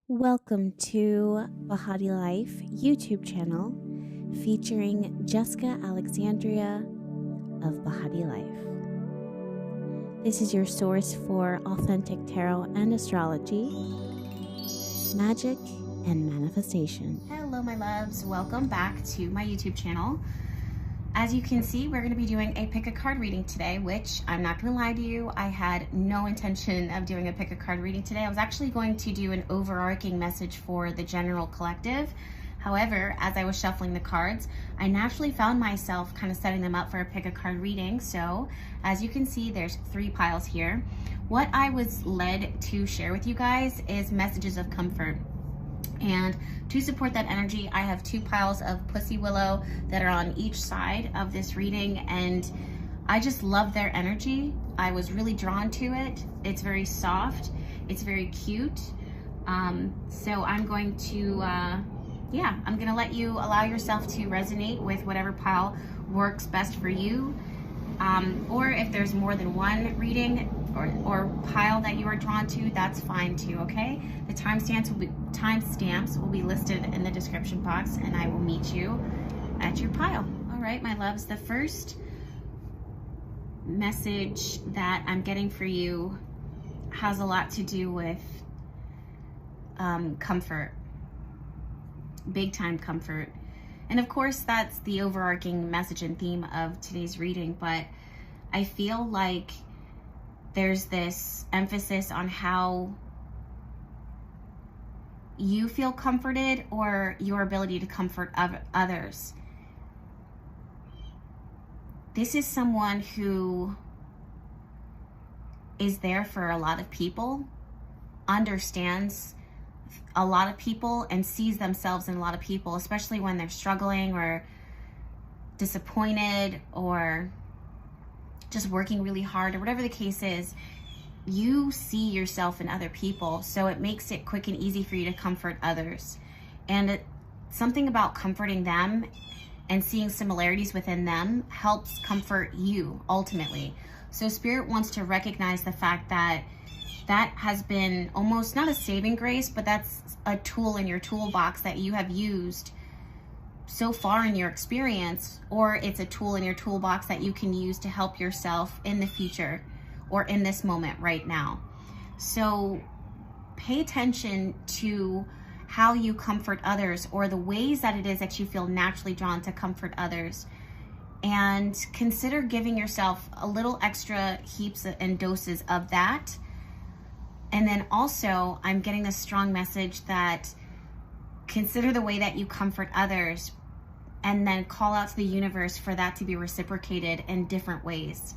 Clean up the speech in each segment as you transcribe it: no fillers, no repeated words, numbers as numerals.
Welcome to Bahati Life YouTube channel featuring Jessica Alexandria of Bahati Life. This is your source for authentic tarot and astrology, magic, and manifestation. Hello my loves, welcome back to my YouTube channel. As you can see, we're going to be doing a pick a card reading today, which I'm not going to lie to you, I had no intention of doing a pick a card reading today. I was actually going to do an overarching message for the general collective. However, as I was shuffling the cards, I naturally found myself kind of setting them up for a pick a card reading. So as you can see, there's 3 piles here. What I was led to share with you guys is messages of comfort. And to support that energy, I have 2 piles of Pussy Willow that are on each side of this reading, and I just love their energy. I was really drawn to it. It's very soft, it's very cute. So I'm going to, I'm gonna let you allow yourself to resonate with whatever pile works best for you. Or if there's more than one reading or pile that you are drawn to, that's fine too, okay? The timestamps will be listed in the description box, and I will meet you at your pile. All right, my loves, the first message that I'm getting for you has a lot to do with comfort, big time comfort. And of course, that's the overarching message and theme of today's reading, but I feel like there's this emphasis on how you feel comforted or your ability to comfort others. This is someone who is there for a lot of people, understands a lot of people, and sees themselves in a lot of people, especially when they're struggling or disappointed or just working really hard or whatever the case is. You see yourself in other people, so it makes it quick and easy for you to comfort others. And something about comforting them and seeing similarities within them helps comfort you ultimately. So Spirit wants to recognize the fact that that has been almost not a saving grace, but that's a tool in your toolbox that you have used so far in your experience, or it's a tool in your toolbox that you can use to help yourself in the future or in this moment right now. So pay attention to how you comfort others, or the ways that it is that you feel naturally drawn to comfort others, and consider giving yourself a little extra heaps and doses of that. And then also, I'm getting this strong message that consider the way that you comfort others, and then call out to the universe for that to be reciprocated in different ways.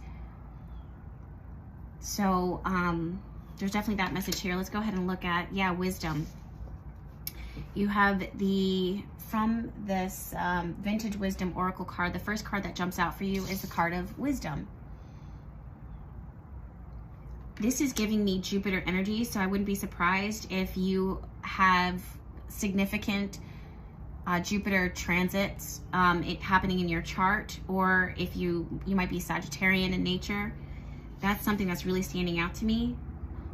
So there's definitely that message here. Let's go ahead and look at, wisdom. You have from this Vintage Wisdom Oracle card, the first card that jumps out for you is the card of wisdom. This is giving me Jupiter energy, so I wouldn't be surprised if you have significant Jupiter transits it happening in your chart, or if you might be Sagittarian in nature. That's something that's really standing out to me.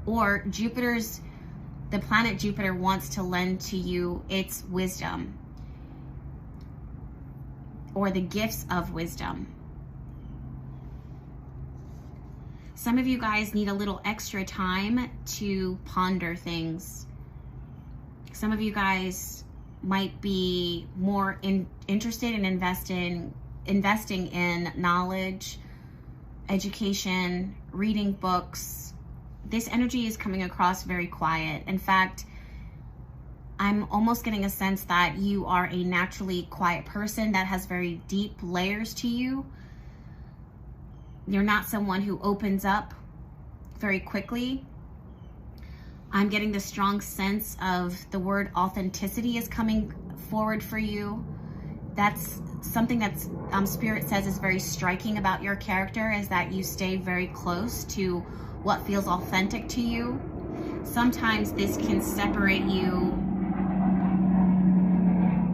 Or the planet Jupiter wants to lend to you its wisdom, or the gifts of wisdom. Some of you guys need a little extra time to ponder things. Some of you guys might be more interested in investing in knowledge, education, reading books. This energy is coming across very quiet. In fact, I'm almost getting a sense that you are a naturally quiet person that has very deep layers to you. You're not someone who opens up very quickly. I'm getting the strong sense of the word authenticity is coming forward for you. That's something that's Spirit says is very striking about your character, is that you stay very close to what feels authentic to you. Sometimes this can separate you,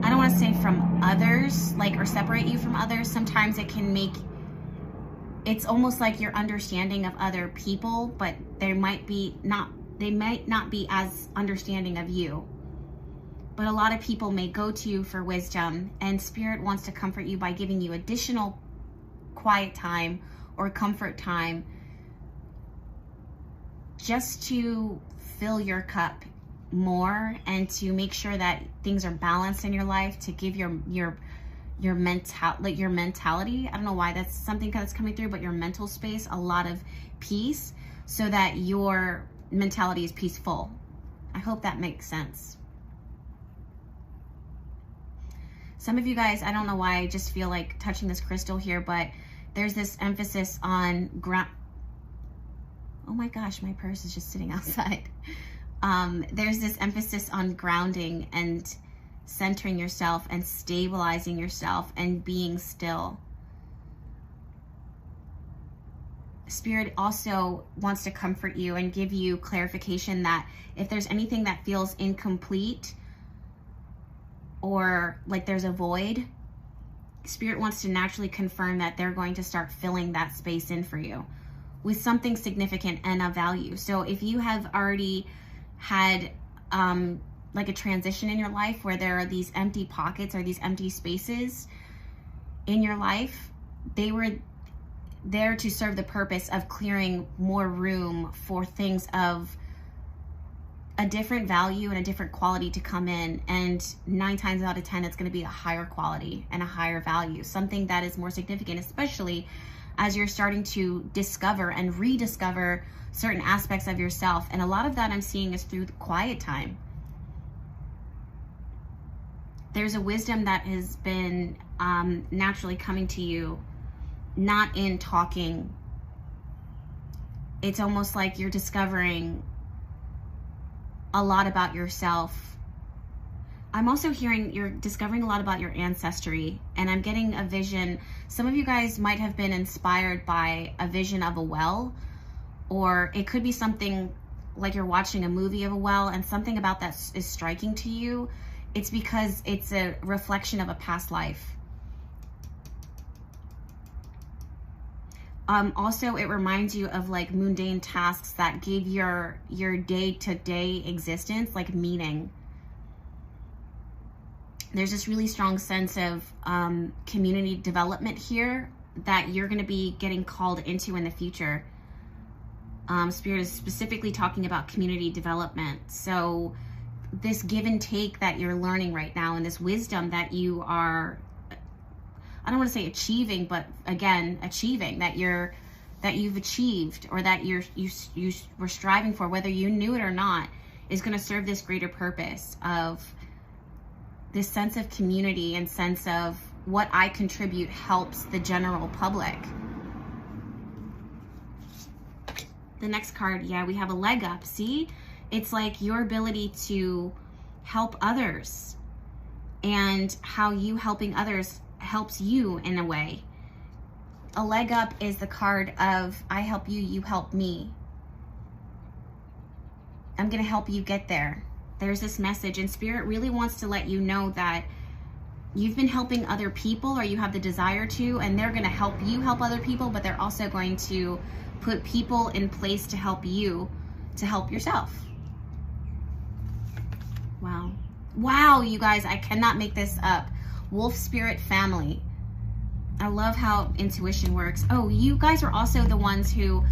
I don't want to say from others, or separate you from others. Sometimes it can make, it's almost like your understanding of other people, but there might be not they might not be as understanding of you. But a lot of people may go to you for wisdom, and Spirit wants to comfort you by giving you additional quiet time or comfort time just to fill your cup more and to make sure that things are balanced in your life, to give your mentality, I don't know why that's something that's coming through, but your mental space a lot of peace so that your mentality is peaceful. I hope that makes sense. Some of you guys, I don't know why, I just feel like touching this crystal here, but there's this emphasis on ground. Oh my gosh, my purse is just sitting outside. There's this emphasis on grounding and centering yourself and stabilizing yourself and being still. Spirit also wants to comfort you and give you clarification that if there's anything that feels incomplete or like there's a void, Spirit wants to naturally confirm that they're going to start filling that space in for you with something significant and of value. So if you have already had like a transition in your life where there are these empty pockets or these empty spaces in your life, they were there to serve the purpose of clearing more room for things of a different value and a different quality to come in. And 9 times out of 10, it's going to be a higher quality and a higher value, something that is more significant, especially as you're starting to discover and rediscover certain aspects of yourself. And a lot of that I'm seeing is through the quiet time. There's a wisdom that has been naturally coming to you, not in talking. It's almost like you're discovering a lot about yourself. I'm also hearing you're discovering a lot about your ancestry, and I'm getting a vision. Some of you guys might have been inspired by a vision of a well, or it could be something like you're watching a movie of a well and something about that is striking to you. It's because it's a reflection of a past life. Also, it reminds you of like mundane tasks that give your day-to-day existence like meaning. There's this really strong sense of community development here that you're going to be getting called into in the future. Spirit is specifically talking about community development. So this give and take that you're learning right now, and this wisdom that you are, I don't want to say achieving, but again, achieving, that you've achieved, or that you were striving for, whether you knew it or not, is going to serve this greater purpose of this sense of community and sense of what I contribute helps the general public. The next card, yeah, we have a leg up. See, it's like your ability to help others and how you helping others helps you in a way. A leg up is the card of I help you, you help me. I'm going to help you get there. There's this message, and Spirit really wants to let you know that you've been helping other people, or you have the desire to, and they're going to help you help other people, but they're also going to put people in place to help you to help yourself. Wow. Wow, you guys, I cannot make this up. Wolf Spirit family. I love how intuition works. Oh, you guys are also the ones who,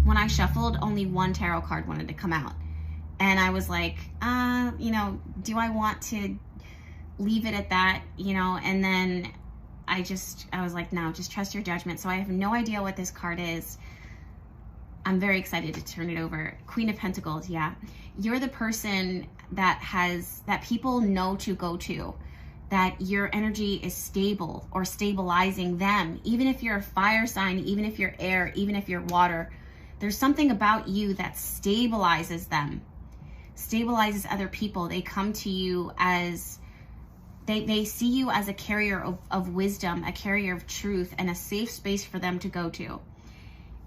when I shuffled, only one tarot card wanted to come out. And I was like, you know, do I want to leave it at that, you know? And then I was like, no, just trust your judgment. So I have no idea what this card is. I'm very excited to turn it over. Queen of Pentacles, yeah. You're the person that people know to go to, that your energy is stable or stabilizing them. Even if you're a fire sign, even if you're air, even if you're water, there's something about you that stabilizes them, stabilizes other people. They come to you as, they see you as a carrier of wisdom, a carrier of truth, and a safe space for them to go to.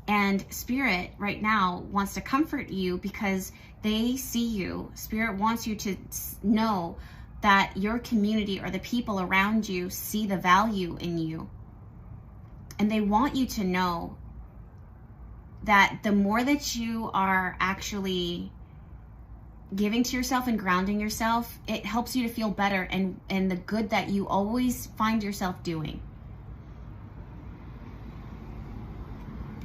And Spirit right now wants to comfort you because they see you. Spirit wants you to know that your community or the people around you see the value in you. And they want you to know that the more that you are actually giving to yourself and grounding yourself, it helps you to feel better and the good that you always find yourself doing.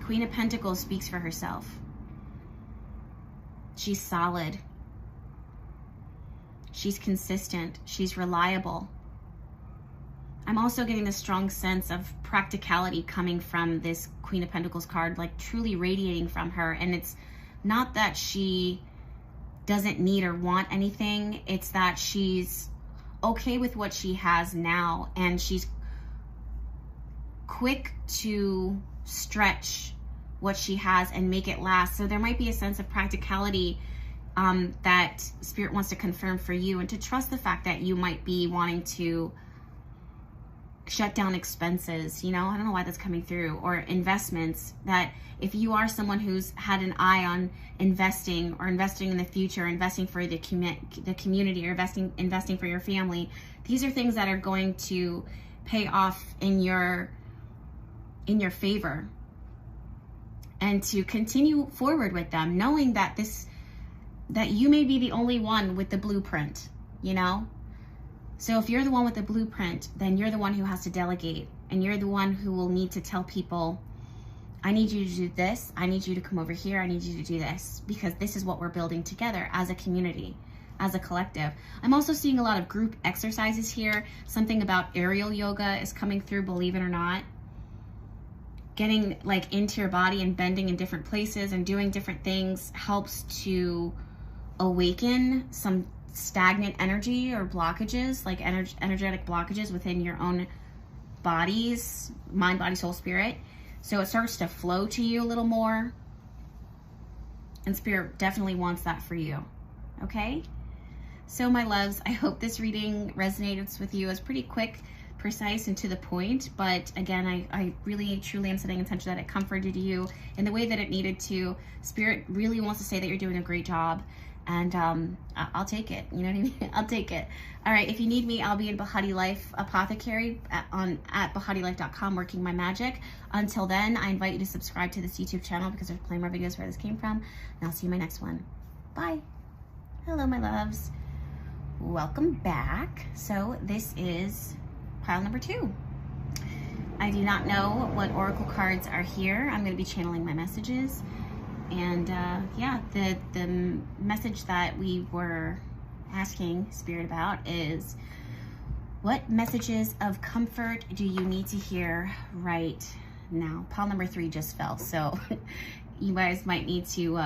Queen of Pentacles speaks for herself. She's solid. She's consistent. She's reliable. I'm also getting this strong sense of practicality coming from this Queen of Pentacles card, like truly radiating from her. And it's not that she doesn't need or want anything. It's that she's okay with what she has now, and she's quick to stretch what she has and make it last. So there might be a sense of practicality that Spirit wants to confirm for you, and to trust the fact that you might be wanting to shut down expenses, you know, I don't know why that's coming through, or investments, that if you are someone who's had an eye on investing or investing in the future, investing for the community, or investing for your family, these are things that are going to pay off in your favor, and to continue forward with them, knowing that that you may be the only one with the blueprint, you know? So if you're the one with the blueprint, then you're the one who has to delegate, and you're the one who will need to tell people, I need you to do this, I need you to come over here, I need you to do this, because this is what we're building together as a community, as a collective. I'm also seeing a lot of group exercises here. Something about aerial yoga is coming through, believe it or not. Getting like into your body and bending in different places and doing different things helps to awaken some stagnant energy or blockages, like energetic blockages within your own bodies, mind, body, soul, spirit. So it starts to flow to you a little more, and Spirit definitely wants that for you. Okay, so my loves, I hope this reading resonates with you. It's pretty quick, precise, and to the point, but again, I really truly am setting intention that it comforted you in the way that it needed to. Spirit really wants to say that you're doing a great job, and I'll take it, you know what I mean? I'll take it. All right, if you need me, I'll be in Bahati Life Apothecary at BahatiLife.com working my magic. Until then, I invite you to subscribe to this YouTube channel, because there's plenty more videos where this came from, and I'll see you in my next one. Bye. Hello, my loves. Welcome back. So this is pile number 2. I do not know what oracle cards are here. I'm going to be channeling my messages. And yeah, the message that we were asking Spirit about is, what messages of comfort do you need to hear right now? Pile number 3 just fell, so you guys might need to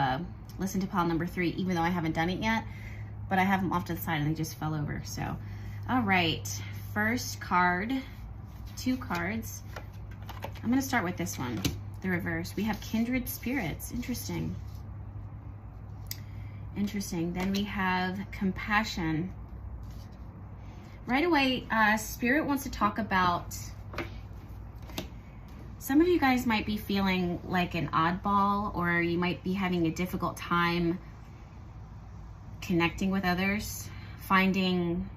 listen to pile number 3, even though I haven't done it yet, but I have them off to the side and they just fell over. So all right, first card, 2 cards. I'm going to start with this one, the reverse. We have Kindred Spirits. Interesting. Interesting. Then we have Compassion. Right away, Spirit wants to talk about, some of you guys might be feeling like an oddball, or you might be having a difficult time connecting with others, finding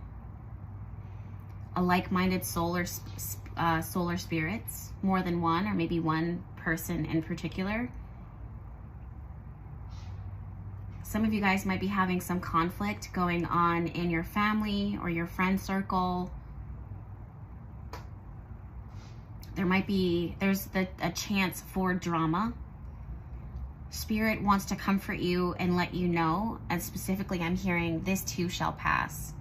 a like-minded soul or solar spirits, more than one, or maybe one person in particular. Some of you guys might be having some conflict going on in your family or your friend circle. There's a chance for drama. Spirit wants to comfort you and let you know, and specifically I'm hearing, this too shall pass.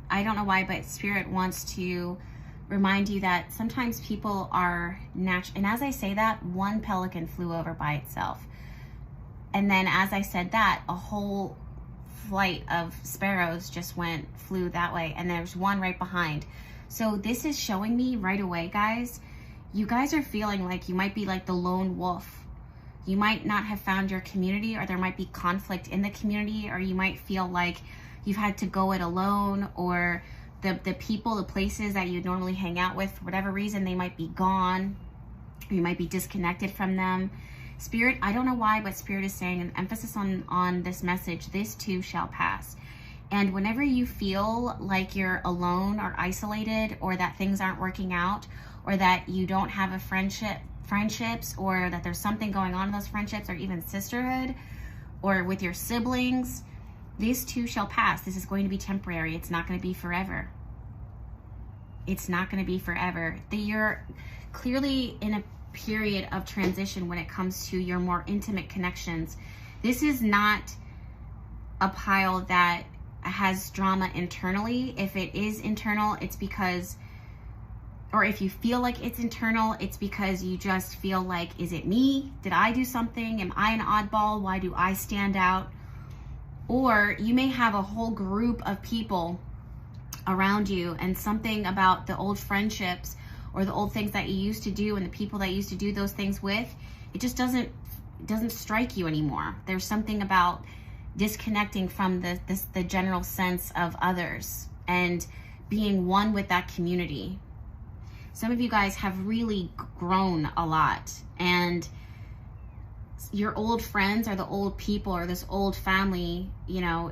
I don't know why, but Spirit wants to remind you that sometimes people are natural. And as I say that, one pelican flew over by itself. And then as I said that, a whole flight of sparrows just flew that way. And there's one right behind. So this is showing me right away, guys, you guys are feeling like you might be like the lone wolf. You might not have found your community, or there might be conflict in the community, or you might feel like you've had to go it alone, or the people, the places that you normally hang out with, for whatever reason, they might be gone, or you might be disconnected from them. Spirit, I don't know why, but Spirit is saying an emphasis on this message, this too shall pass. And whenever you feel like you're alone or isolated, or that things aren't working out, or that you don't have a friendships, or that there's something going on in those friendships, or even sisterhood, or with your siblings, this too shall pass. This is going to be temporary. It's not going to be forever. It's not going to be forever. That you're clearly in a period of transition when it comes to your more intimate connections. This is not a pile that has drama internally. If it is internal, it's because, or if you feel like it's internal, it's because you just feel like, is it me? Did I do something? Am I an oddball? Why do I stand out? Or you may have a whole group of people around you, and something about the old friendships or the old things that you used to do and the people that you used to do those things with, it just doesn't strike you anymore. There's something about disconnecting from the general sense of others and being one with that community. Some of you guys have really grown a lot, and your old friends or the old people or this old family, you know,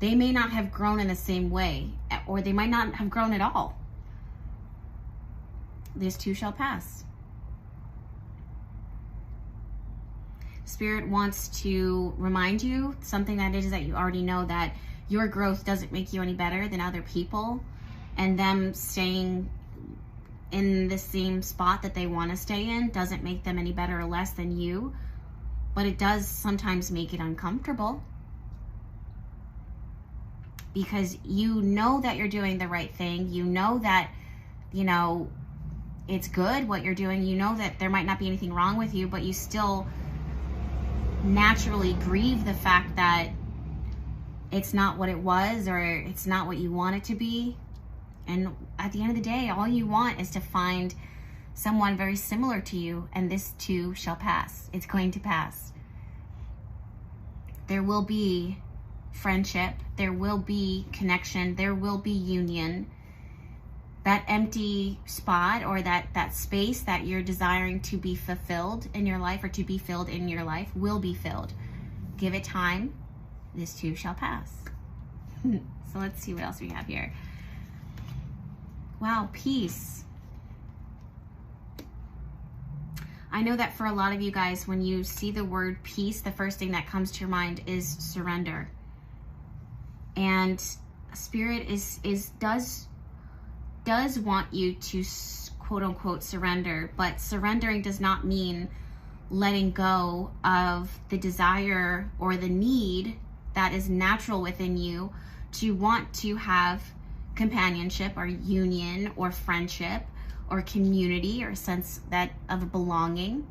they may not have grown in the same way, or they might not have grown at all. This too shall pass. Spirit wants to remind you something that is that you already know, that your growth doesn't make you any better than other people, and them staying in the same spot that they want to stay in doesn't make them any better or less than you, but it does sometimes make it uncomfortable, because you know that you're doing the right thing. You know that, you know, it's good what you're doing. You know that there might not be anything wrong with you, but you still naturally grieve the fact that it's not what it was, or it's not what you want it to be. And at the end of the day, all you want is to find someone very similar to you, and this too shall pass. It's going to pass. There will be friendship, there will be connection, there will be union. That empty spot, or that space that you're desiring to be fulfilled in your life, or to be filled in your life, will be filled. Give it time. This too shall pass. So let's see what else we have here. Wow, peace. I know that for a lot of you guys, when you see the word peace, the first thing that comes to your mind is surrender. And Spirit does want you to quote unquote surrender, but surrendering does not mean letting go of the desire or the need that is natural within you to want to have companionship or union or friendship or community or sense that of belonging.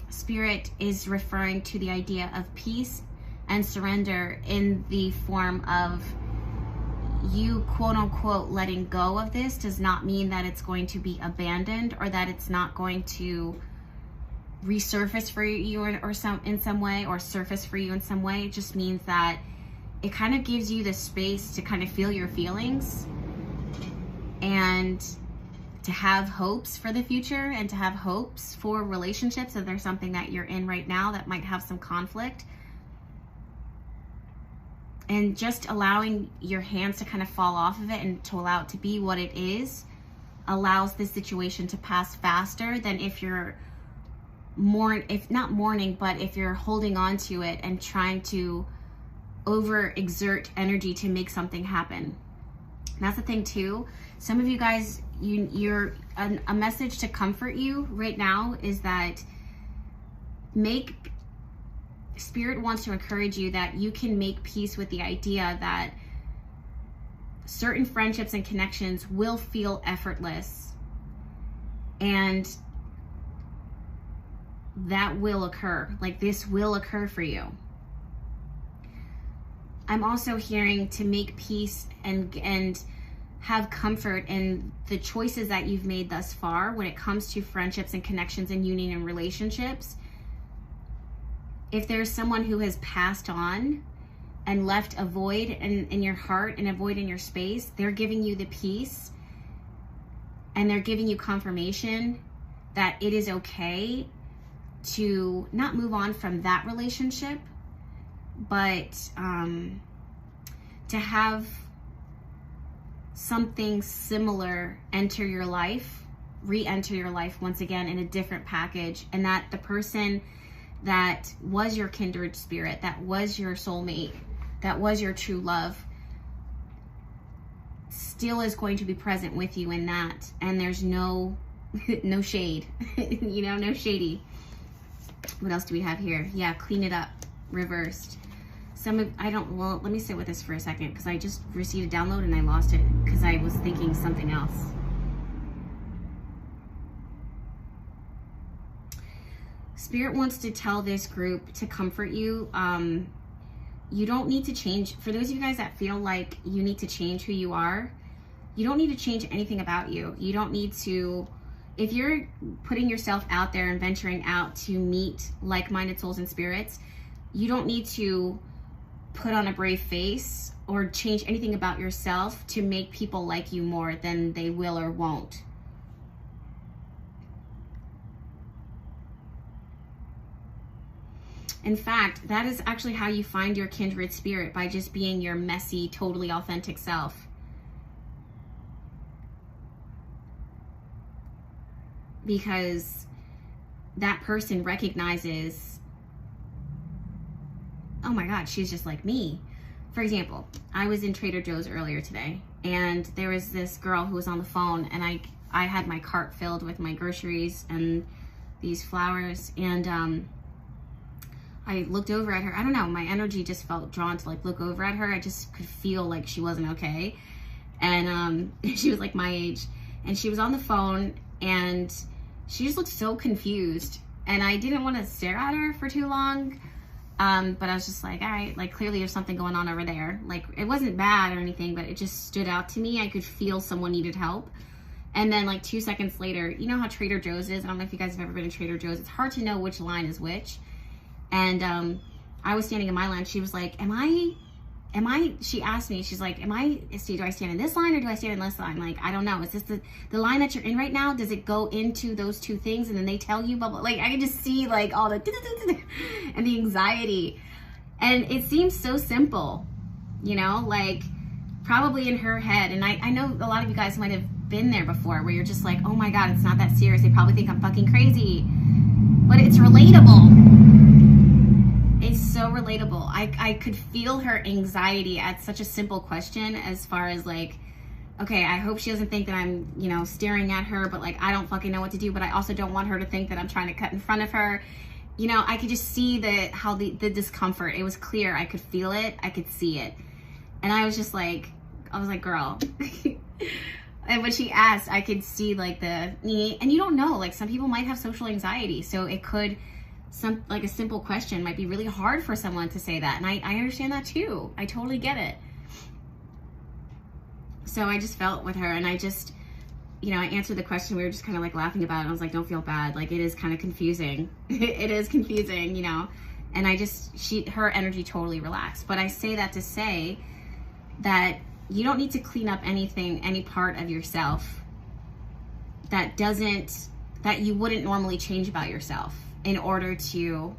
Spirit is referring to the idea of peace and surrender in the form of you quote unquote letting go of this does not mean that it's going to be abandoned, or that it's not going to resurface for you in some way, or surface for you in some way. It just means that it kind of gives you the space to kind of feel your feelings, and to have hopes for the future, and to have hopes for relationships if there's something that you're in right now that might have some conflict. And just allowing your hands to kind of fall off of it and to allow it to be what it is allows this situation to pass faster than if you're if not mourning, but if you're holding on to it and trying to overexert energy to make something happen. And that's the thing too. Some of you guys, a message to comfort you right now is that Spirit wants to encourage you that you can make peace with the idea that certain friendships and connections will feel effortless, and that will occur. Like, this will occur for you. I'm also hearing to make peace and have comfort in the choices that you've made thus far when it comes to friendships and connections and union and relationships. If there's someone who has passed on and left a void in your heart and a void in your space, they're giving you the peace, and they're giving you confirmation that it is okay to not move on from that relationship, but to have something similar enter your life, re-enter your life once again in a different package, and that the person that was your kindred spirit, that was your soulmate, that was your true love, still is going to be present with you in that. And there's no shade, you know, no shady. What else do we have here? Yeah, clean it up, reversed. Well, let me sit with this for a second, because I just received a download and I lost it because I was thinking something else. Spirit wants to tell this group to comfort you. You don't need to change. For those of you guys that feel like you need to change who you are, you don't need to change anything about you. You don't need to, if you're putting yourself out there and venturing out to meet like-minded souls and spirits, you don't need to put on a brave face or change anything about yourself to make people like you more than they will or won't. In fact, that is actually how you find your kindred spirit, by just being your messy, totally authentic self. Because that person recognizes, oh my God, she's just like me. For example, I was in Trader Joe's earlier today, and there was this girl who was on the phone, and I had my cart filled with my groceries and these flowers, and I looked over at her. I don't know, my energy just felt drawn to like look over at her. I just could feel like she wasn't okay. And she was like my age, and she was on the phone, and she just looked so confused. And I didn't want to stare at her for too long. But I was just like, all right, like clearly there's something going on over there. Like it wasn't bad or anything, but it just stood out to me. I could feel someone needed help. And then like 2 seconds later, you know how Trader Joe's is? I don't know if you guys have ever been to Trader Joe's. It's hard to know which line is which. And I was standing in my line. She was like, she asked me, she's like, do I stand in this line or do I stand in this line? Like, I don't know. Is this the line that you're in right now? Does it go into those two things and then they tell you, blah, blah. Like, I can just see like all the and the anxiety. And it seems so simple, you know, like probably in her head. And I know a lot of you guys might have been there before, where you're just like, oh my God, it's not that serious. They probably think I'm fucking crazy, but it's relatable. It's so relatable. I could feel her anxiety at such a simple question, as far as like, okay, I hope she doesn't think that I'm, you know, staring at her, but like, I don't fucking know what to do, but I also don't want her to think that I'm trying to cut in front of her. You know, I could just see the discomfort. It was clear. I could feel it. I could see it. And I was like, girl. And when she asked, I could see like and you don't know, like some people might have social anxiety. So it could, like a simple question might be really hard for someone to say that. And I understand that too. I totally get it. So I just felt with her, and I just, you know, I answered the question. We were just kind of like laughing about it. I was like, don't feel bad. Like it is kind of confusing. It is confusing, you know? And her energy totally relaxed. But I say that to say that you don't need to clean up anything, any part of yourself that you wouldn't normally change about yourself, in order to,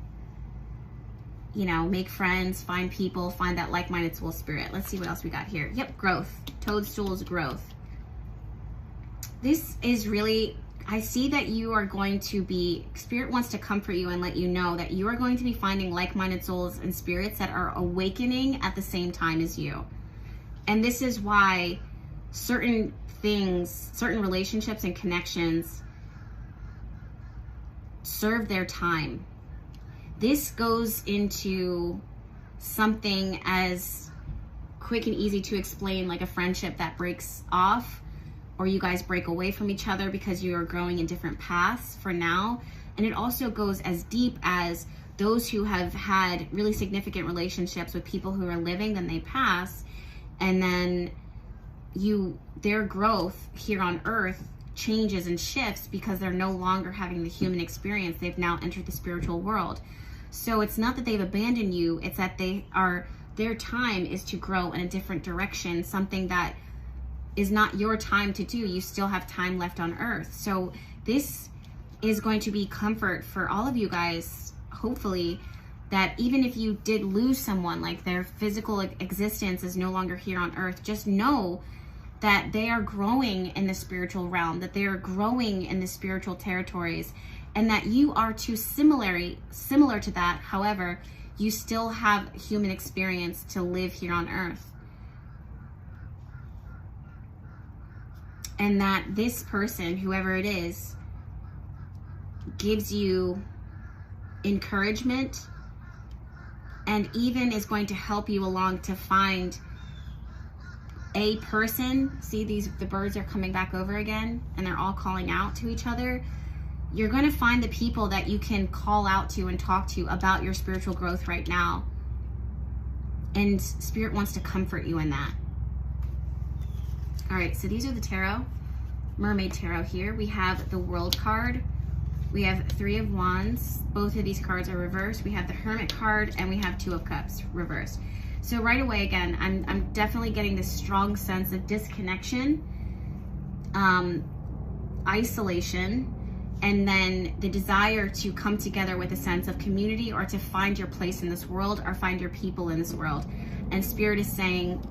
you know, make friends, find people, find that like-minded soul spirit. Let's see what else we got here. Yep, growth. Toadstools, growth. This is really, I see that you are going to be, Spirit wants to comfort you and let you know that you are going to be finding like-minded souls and spirits that are awakening at the same time as you. And this is why certain things, certain relationships and connections serve their time. This goes into something as quick and easy to explain, like a friendship that breaks off, or you guys break away from each other because you are growing in different paths for now. And it also goes as deep as those who have had really significant relationships with people who are living, then they pass, and then their growth here on earth changes and shifts because they're no longer having the human experience. They've now entered the spiritual world. So it's not that they've abandoned you, it's that their time is to grow in a different direction, something that is not your time to do. You still have time left on earth. So this is going to be comfort for all of you guys, hopefully, that even if you did lose someone, like their physical existence is no longer here on earth, just know that they are growing in the spiritual realm, that they are growing in the spiritual territories, and that you are too similar to that. However, you still have human experience to live here on earth. And that this person, whoever it is, gives you encouragement and even is going to help you along to find a person. See, the birds are coming back over again, and they're all calling out to each other. You're going to find the people that you can call out to and talk to about your spiritual growth right now. And Spirit wants to comfort you in that. All right, so these are the tarot, Mermaid Tarot here. We have the World card. We have 3 of Wands. Both of these cards are reversed. We have the Hermit card, and we have 2 of Cups reversed. So right away, again, I'm definitely getting this strong sense of disconnection, isolation, and then the desire to come together with a sense of community, or to find your place in this world, or find your people in this world. And Spirit is saying,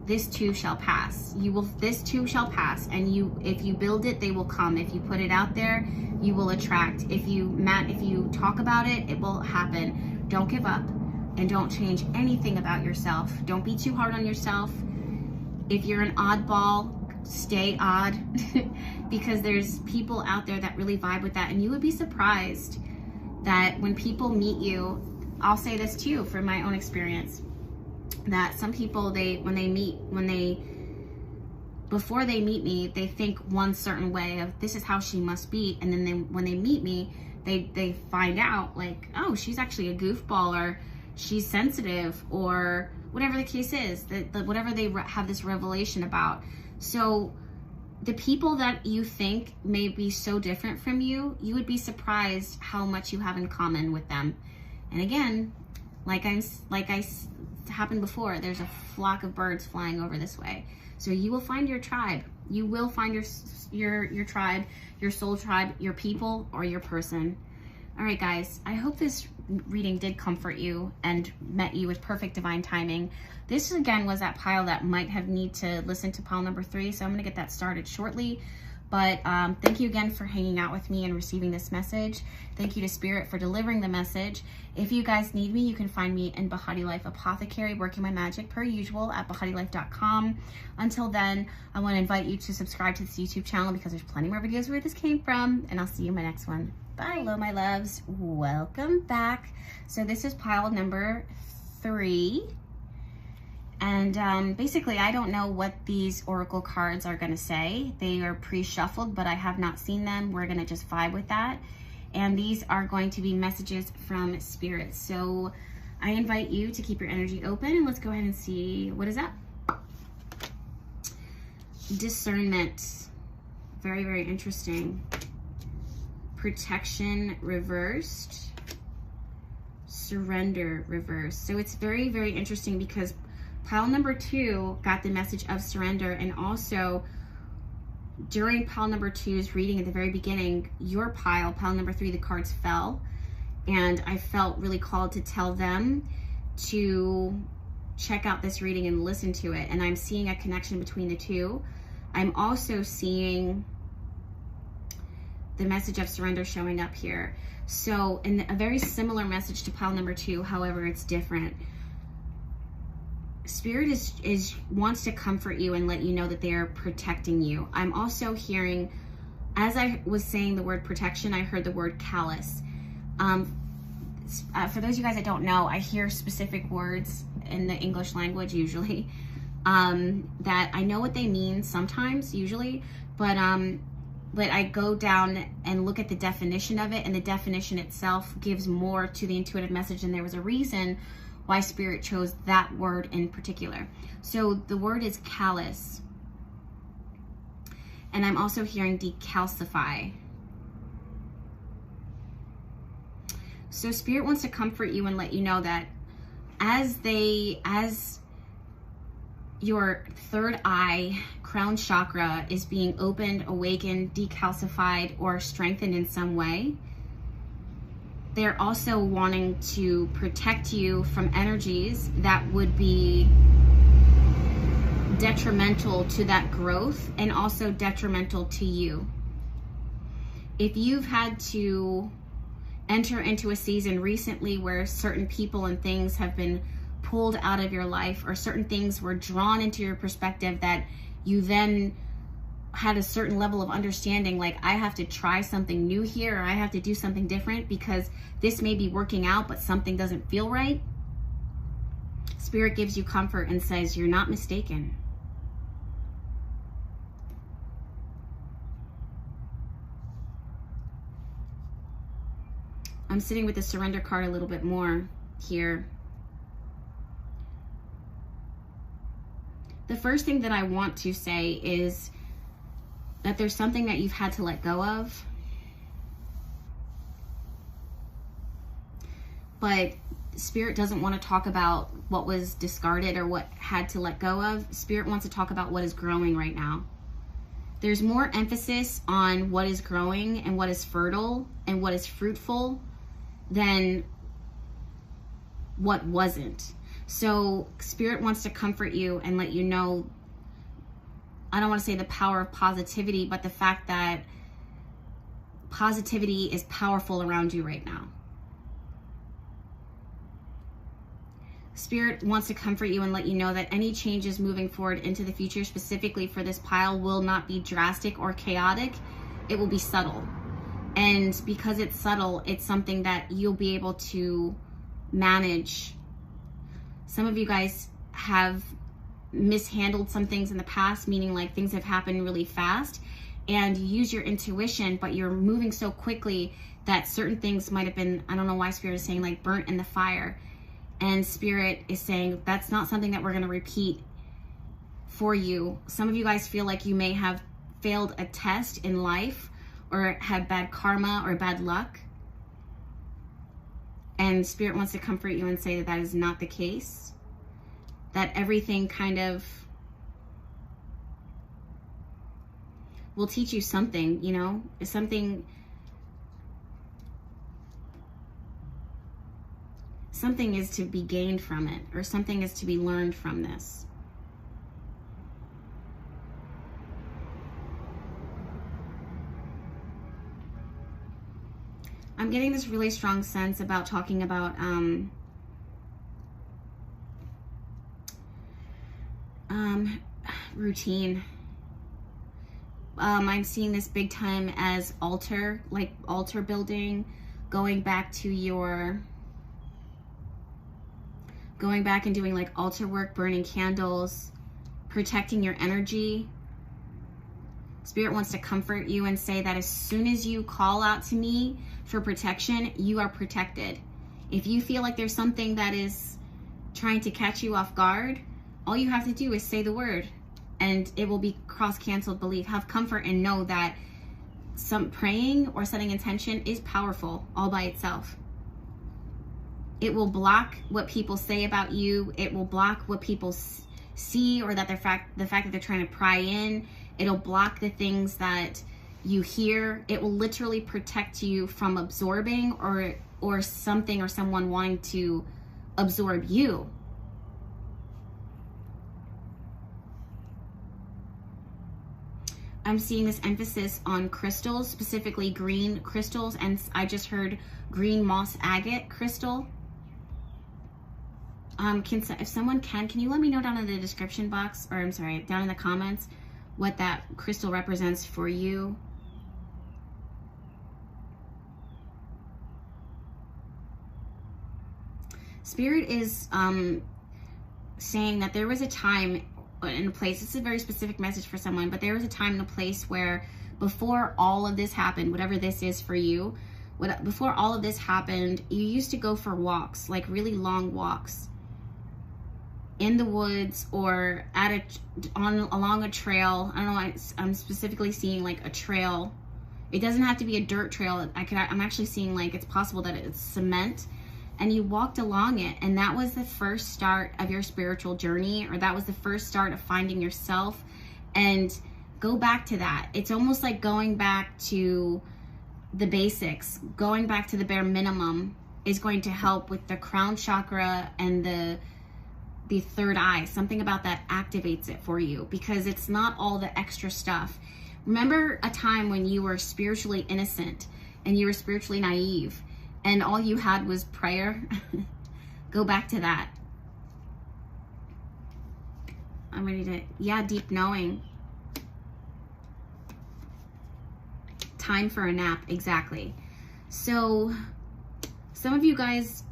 this too shall pass. This too shall pass. And if you build it, they will come. If you put it out there, you will attract. If you talk about it, it will happen. Don't give up, and don't change anything about yourself. Don't be too hard on yourself. If you're an oddball, stay odd, because there's people out there that really vibe with that. And you would be surprised that when people meet you, I'll say this too from my own experience, that some people, before they meet me, they think one certain way of, this is how she must be. And then when they meet me, they find out like, oh, she's actually a goofball, or she's sensitive, or whatever the case is, whatever they have this revelation about. So the people that you think may be so different from you, you would be surprised how much you have in common with them. And again, like I happened before, there's a flock of birds flying over this way. So you will find your tribe. You will find your tribe, your soul tribe, your people, or your person. All right, guys, I hope this reading did comfort you and met you with perfect divine timing. This again was that pile that might have need to listen to pile number 3, so I'm going to get that started shortly. But thank you again for hanging out with me and receiving this message. Thank you to Spirit for delivering the message. If you guys need me, you can find me in Bahati Life Apothecary, working my magic per usual at BahatiLife.com. Until then, I want to invite you to subscribe to this YouTube channel, because there's plenty more videos where this came from, and I'll see you in my next one. Bye. Hello, my loves. Welcome back. So this is pile number 3. And basically, I don't know what these oracle cards are going to say. They are pre-shuffled, but I have not seen them. We're going to just vibe with that. And these are going to be messages from Spirit. So I invite you to keep your energy open, and let's go ahead and see what is up. Discernment. Very, very interesting. Protection reversed. Surrender reversed. So it's very, very interesting, because pile number 2 got the message of surrender, and also during pile number 2's reading at the very beginning, your pile number 3, the cards fell, and I felt really called to tell them to check out this reading and listen to it. And I'm seeing a connection between the two. I'm also seeing the message of surrender showing up here. So in a very similar message to pile number 2, however, it's different. Spirit wants to comfort you and let you know that they are protecting you. I'm also hearing, as I was saying the word protection, I heard the word callous. For those of you guys that don't know, I hear specific words in the English language usually that I know what they mean sometimes, usually, but I go down and look at the definition of it, and the definition itself gives more to the intuitive message, and there was a reason why Spirit chose that word in particular. So the word is callous. And I'm also hearing decalcify. So Spirit wants to comfort you and let you know that as your third eye, crown chakra, is being opened, awakened, decalcified, or strengthened in some way, they're also wanting to protect you from energies that would be detrimental to that growth, and also detrimental to you. if you've had to enter into a season recently where certain people and things have been pulled out of your life, or certain things were drawn into your perspective that you then had a certain level of understanding, like, I have to try something new here, or I have to do something different because this may be working out, but something doesn't feel right. Spirit gives you comfort and says, you're not mistaken. I'm sitting with the surrender card a little bit more here. The first thing that I want to say is that there's something that you've had to let go of. But Spirit doesn't want to talk about what was discarded or what had to let go of. Spirit wants to talk about what is growing right now. There's more emphasis on what is growing and what is fertile and what is fruitful than what wasn't. So Spirit wants to comfort you and let you know, I don't want to say the power of positivity, but the fact that positivity is powerful around you right now. Spirit wants to comfort you and let you know that any changes moving forward into the future, specifically for this pile, will not be drastic or chaotic. It will be subtle. And because it's subtle, it's something that you'll be able to manage. Some of you guys have mishandled some things in the past, meaning like things have happened really fast, and you use your intuition, but you're moving so quickly that certain things might have been, I don't know why Spirit is saying like burnt in the fire. And Spirit is saying that's not something that we're going to repeat for you. Some of you guys feel like you may have failed a test in life or had bad karma or bad luck. And Spirit wants to comfort you and say that that is not the case. That everything kind of will teach you something, you know, something is to be gained from it, or something is to be learned from this. I'm getting this really strong sense about talking about routine. I'm seeing this big time as altar, like altar building, going back and doing like altar work, burning candles, protecting your energy. Spirit wants to comfort you and say that as soon as you call out to me for protection, you are protected. If you feel like there's something that is trying to catch you off guard, all you have to do is say the word and it will be cross-canceled. Believe, have comfort, and know that some praying or setting intention is powerful all by itself. It will block what people say about you. It will block what people see, or that the fact that they're trying to pry in. It'll block the things that you hear. It will literally protect you from absorbing or something or someone wanting to absorb you. I'm seeing this emphasis on crystals, specifically green crystals, and I just heard green moss agate crystal. If someone can you let me know down in the description box, or I'm sorry, down in the comments, what that crystal represents for you? Spirit is saying that there was a time and a place, this is a very specific message for someone, but there was a time and a place where before all of this happened, whatever this is for you, before all of this happened, you used to go for walks, like really long walks in the woods or along a trail. I don't know, I'm specifically seeing like a trail. It doesn't have to be a dirt trail. I'm actually seeing like it's possible that it's cement, and you walked along it, and that was the first start of your spiritual journey, or that was the first start of finding yourself. And go back to that. It's almost like going back to the basics, going back to the bare minimum is going to help with the crown chakra and the third eye. Something about that activates it for you, because it's not all the extra stuff. Remember a time when you were spiritually innocent and you were spiritually naive and all you had was prayer? Go back to that. I'm ready to, yeah, deep knowing. Time for a nap, exactly. So some of you guys,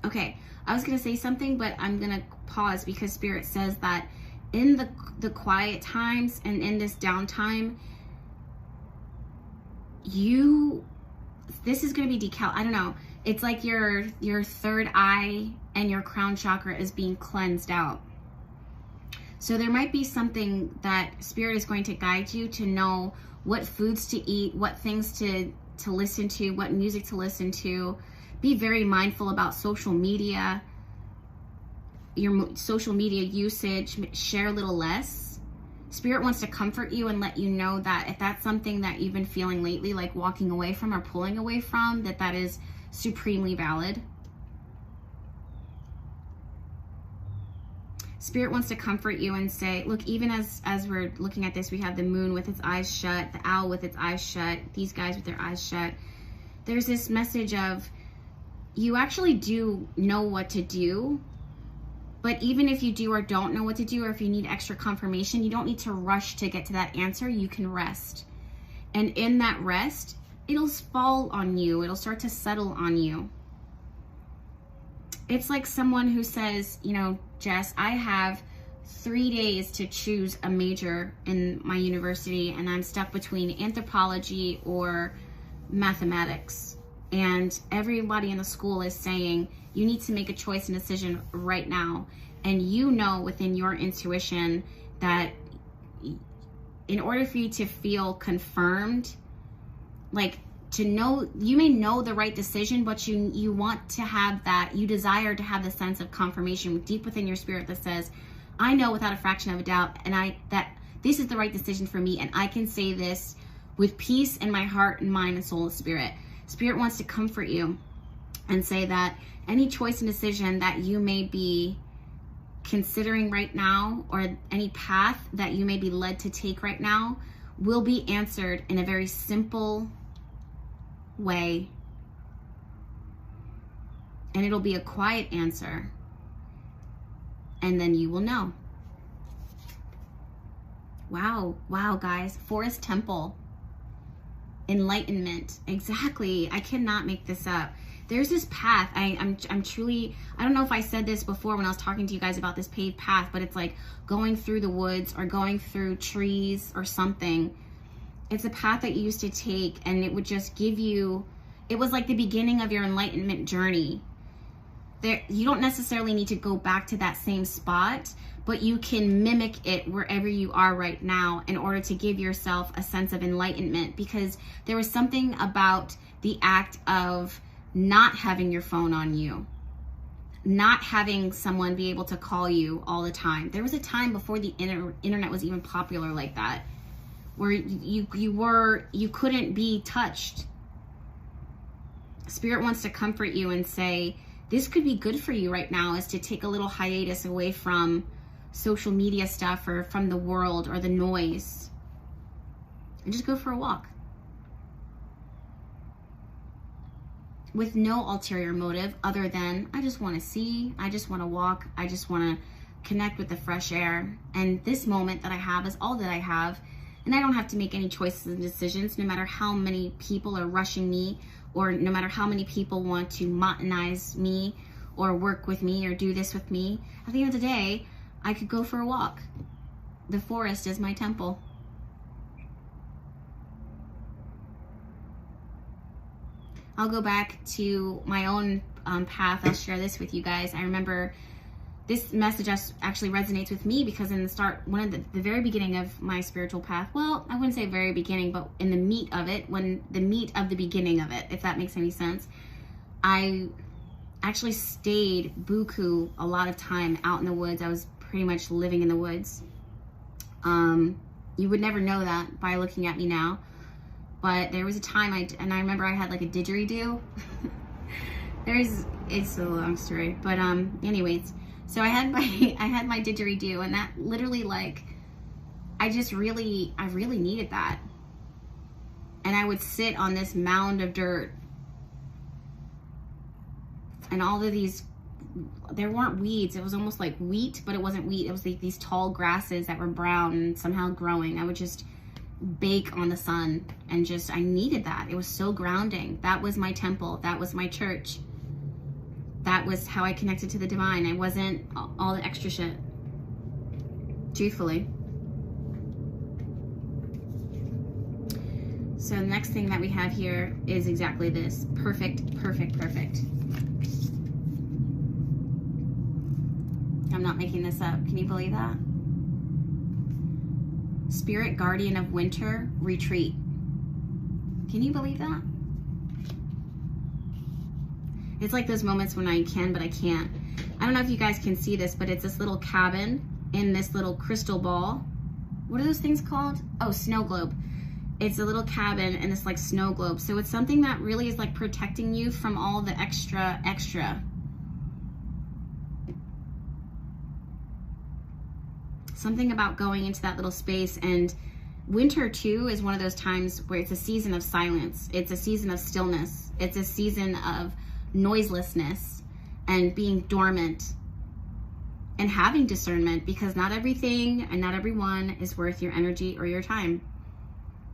okay, I was gonna say something, but I'm gonna pause because Spirit says that in the quiet times and in this downtime, this is gonna be I don't know. It's like your third eye and your crown chakra is being cleansed out. So there might be something that Spirit is going to guide you to know what foods to eat, what things to listen to, what music to listen to. Be very mindful about social media, your social media usage. Share a little less. Spirit wants to comfort you and let you know that if that's something that you've been feeling lately, like walking away from or pulling away from, that is supremely valid. Spirit wants to comfort you and say, look, even as we're looking at this, we have the moon with its eyes shut, the owl with its eyes shut, these guys with their eyes shut. There's this message of, you actually do know what to do, but even if you do or don't know what to do, or if you need extra confirmation, you don't need to rush to get to that answer. You can rest. And in that rest, it'll fall on you. It'll start to settle on you. It's like someone who says, you know, Jess, I have 3 days to choose a major in my university and I'm stuck between anthropology or mathematics. And everybody in the school is saying, you need to make a choice and decision right now. And you know within your intuition that in order for you to feel confirmed, like to know, you may know the right decision, but you want to have that, you desire to have the sense of confirmation deep within your spirit that says, I know without a fraction of a doubt, and that this is the right decision for me, and I can say this with peace in my heart and mind and soul and spirit. Spirit wants to comfort you and say that any choice and decision that you may be considering right now, or any path that you may be led to take right now, will be answered in a very simple way. And it'll be a quiet answer. And then you will know. Wow, guys. Forest Temple. Enlightenment. Exactly. I cannot make this up. There's this path. I'm truly, I don't know if I said this before when I was talking to you guys about this paved path, but it's like going through the woods or going through trees or something. It's a path that you used to take, and it would just give you, it was like the beginning of your enlightenment journey. You don't necessarily need to go back to that same spot, but you can mimic it wherever you are right now in order to give yourself a sense of enlightenment, because there was something about the act of not having your phone on you, not having someone be able to call you all the time. There was a time before the internet was even popular like that, where you couldn't be touched. Spirit wants to comfort you and say, this could be good for you right now, is to take a little hiatus away from social media stuff or from the world or the noise, and just go for a walk with no ulterior motive other than, I just want to see, I just want to walk, I just want to connect with the fresh air. And this moment that I have is all that I have. And I don't have to make any choices and decisions, no matter how many people are rushing me, or no matter how many people want to monetize me or work with me or do this with me. At the end of the day, I could go for a walk. The forest is my temple. I'll go back to my own path. I'll share this with you guys. I remember this message actually resonates with me because in the start, one of the very beginning of my spiritual path, well, I wouldn't say very beginning, but in the meat of it, when the meat of the beginning of it, if that makes any sense, I actually stayed buku a lot of time out in the woods. I was pretty much living in the woods. You would never know that by looking at me now, but there was a time I remember I had like a didgeridoo. It's a long story, but anyways. So I had my didgeridoo, and that literally, like, I really needed that. And I would sit on this mound of dirt, and all of these, there weren't weeds. It was almost like wheat, but it wasn't wheat. It was like these tall grasses that were brown and somehow growing. I would just bake on the sun, and just, I needed that. It was so grounding. That was my temple. That was my church. That was how I connected to the divine. I wasn't all the extra shit, truthfully. So the next thing that we have here is exactly this. Perfect, perfect, perfect. I'm not making this up. Can you believe that? Spirit guardian of winter, retreat. Can you believe that? It's like those moments when I can, but I can't. I don't know if you guys can see this, but it's this little cabin in this little crystal ball. What are those things called? Oh, snow globe. It's a little cabin in this like snow globe. So it's something that really is like protecting you from all the extra. Something about going into that little space. And winter too is one of those times where it's a season of silence. It's a season of stillness. It's a season of noiselessness and being dormant and having discernment, because not everything and not everyone is worth your energy or your time.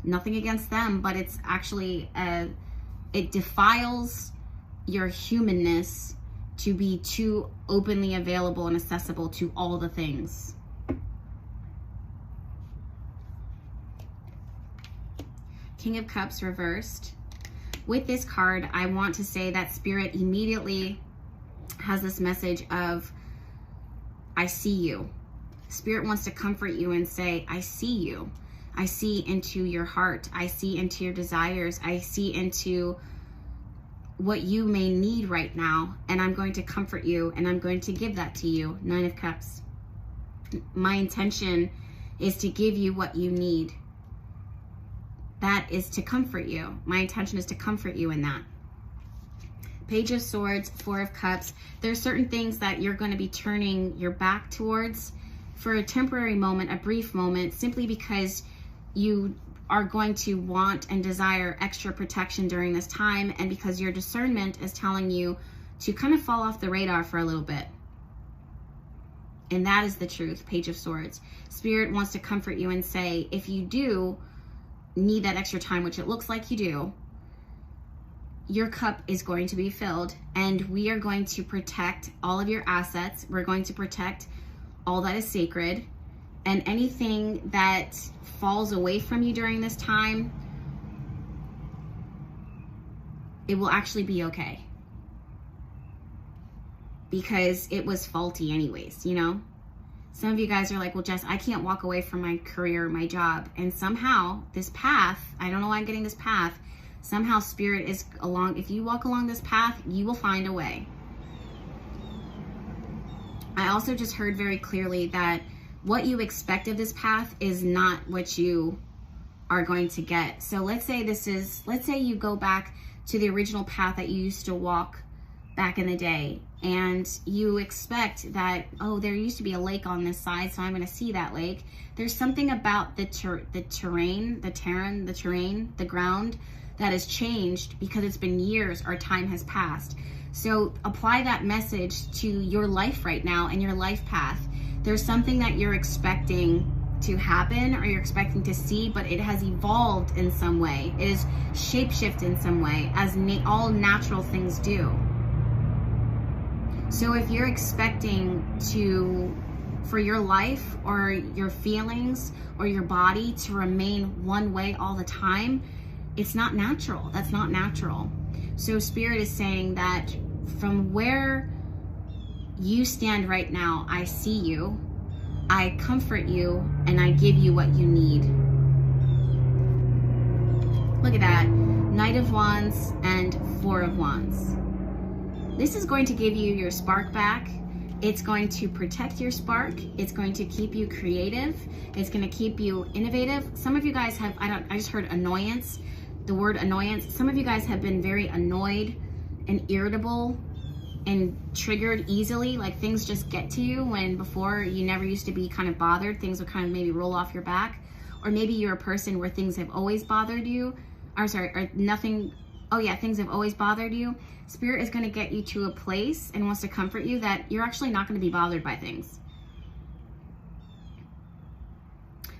Nothing against them, but it's actually, it defiles your humanness to be too openly available and accessible to all the things. King of Cups reversed. With this card, I want to say that Spirit immediately has this message of, I see you. Spirit wants to comfort you and say, I see you. I see into your heart. I see into your desires. I see into what you may need right now. And I'm going to comfort you, and I'm going to give that to you. 9 of Cups. My intention is to give you what you need. That is to comfort you. My intention is to comfort you in that. Page of Swords, 4 of Cups. There's certain things that you're going to be turning your back towards for a temporary moment, a brief moment, simply because you are going to want and desire extra protection during this time, and because your discernment is telling you to kind of fall off the radar for a little bit. And that is the truth, Page of Swords. Spirit wants to comfort you and say, if you do need that extra time, which it looks like you do, your cup is going to be filled, and we are going to protect all of your assets. We're going to protect all that is sacred, and anything that falls away from you during this time, it will actually be okay, because it was faulty anyways, you know? Some of you guys are like, well, Jess, I can't walk away from my career, my job. And somehow this path, I don't know why I'm getting this path, somehow Spirit is along. If you walk along this path, you will find a way. I also just heard very clearly that what you expect of this path is not what you are going to get. So let's say let's say you go back to the original path that you used to walk back in the day, and you expect that, oh, there used to be a lake on this side, so I'm going to see that lake. There's something about the terrain, the ground that has changed because it's been years or time has passed. So apply that message to your life right now and your life path. There's something that you're expecting to happen or you're expecting to see, but it has evolved in some way. It is shapeshift in some way, as all natural things do. So if you're expecting for your life or your feelings or your body to remain one way all the time, it's not natural. That's not natural. So Spirit is saying that from where you stand right now, I see you, I comfort you, and I give you what you need. Look at that. Knight of Wands and 4 of Wands. This is going to give you your spark back. It's going to protect your spark. It's going to keep you creative. It's going to keep you innovative. Some of you guys have, I just heard annoyance, the word annoyance. Some of you guys have been very annoyed and irritable and triggered easily, like things just get to you when before you never used to be kind of bothered, things would kind of maybe roll off your back. Or maybe you're a person where things have always bothered you, things have always bothered you. Spirit is going to get you to a place and wants to comfort you that you're actually not going to be bothered by things.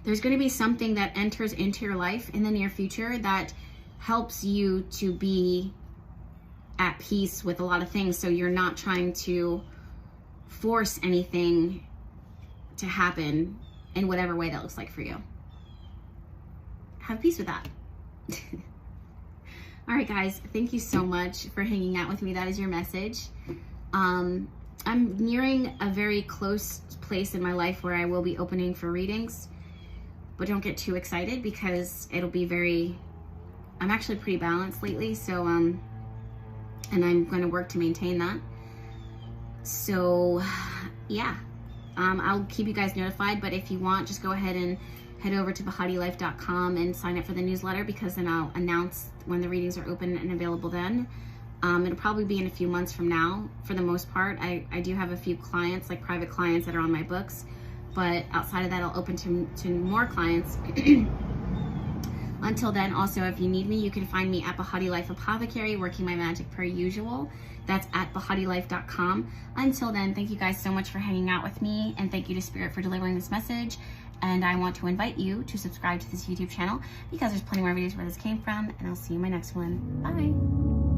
There's going to be something that enters into your life in the near future that helps you to be at peace with a lot of things, so you're not trying to force anything to happen in whatever way that looks like for you. Have peace with that. All right, guys, thank you so much for hanging out with me. That is your message. I'm nearing a very close place in my life where I will be opening for readings, but don't get too excited because it'll be I'm actually pretty balanced lately, so and I'm going to work to maintain that. So yeah, I'll keep you guys notified, but if you want, just go ahead and head over to BahatiLife.com and sign up for the newsletter, because then I'll announce when the readings are open and available then. It'll probably be in a few months from now for the most part. I do have a few clients, like private clients that are on my books, but outside of that, I'll open to more clients. Until then, also, if you need me, you can find me at Bahati Life Apothecary, working my magic per usual. That's at BahatiLife.com. Until then, thank you guys so much for hanging out with me, and thank you to Spirit for delivering this message. And I want to invite you to subscribe to this YouTube channel because there's plenty more videos where this came from, and I'll see you in my next one. Bye.